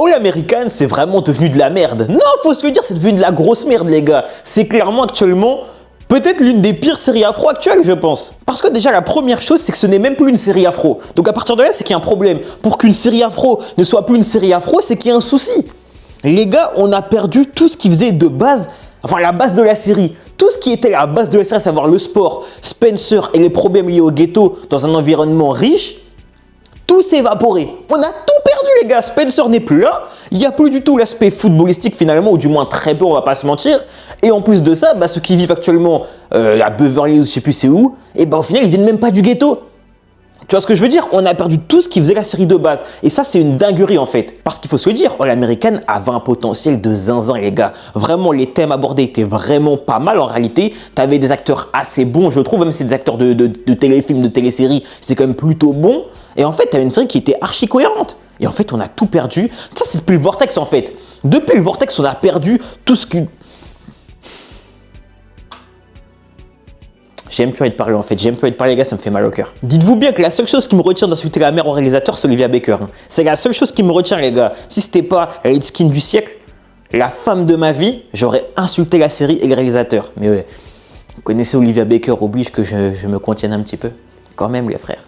All American, c'est vraiment devenu de la merde. Non, faut se le dire, c'est devenu de la grosse merde, les gars. C'est clairement actuellement peut-être l'une des pires séries afro actuelles, je pense. Parce que déjà, la première chose, c'est que ce n'est même plus une série afro. Donc à partir de là, c'est qu'il y a un problème. Pour qu'une série afro ne soit plus une série afro, c'est qu'il y a un souci. Les gars, on a perdu tout ce qui faisait de base, enfin la base de la série. Tout ce qui était la base de la série, à savoir le sport, Spencer et les problèmes liés au ghetto dans un environnement riche, tout s'est évaporé. On a tout perdu, les gars. Spencer n'est plus là. Il n'y a plus du tout l'aspect footballistique finalement, ou du moins très peu, on va pas se mentir. Et en plus de ça, ceux qui vivent actuellement à Beverly Hills, je sais plus c'est où, et au final, ils viennent même pas du ghetto. Tu vois ce que je veux dire? On a perdu tout ce qui faisait la série de base. Et ça, c'est une dinguerie en fait. Parce qu'il faut se le dire, All American avait un potentiel de zinzin, les gars. Vraiment, les thèmes abordés étaient vraiment pas mal en réalité. Tu avais des acteurs assez bons, je trouve, même si c'est des acteurs de téléfilms, de téléséries, c'était quand même plutôt bon. Et en fait, tu avais une série qui était archi cohérente. Et en fait, on a tout perdu. Ça, c'est depuis le Vortex en fait. Depuis le Vortex, on a perdu tout ce que... J'aime plus envie de parler en fait, j'aime plus envie de parler les gars, ça me fait mal au cœur. Dites-vous bien que la seule chose qui me retient d'insulter la mère au réalisateur, c'est Olivia Baker. C'est la seule chose qui me retient les gars. Si c'était pas la lead skin du siècle, la femme de ma vie, j'aurais insulté la série et le réalisateur. Mais ouais, vous connaissez Olivia Baker, oblige que je me contienne un petit peu. Quand même les frères.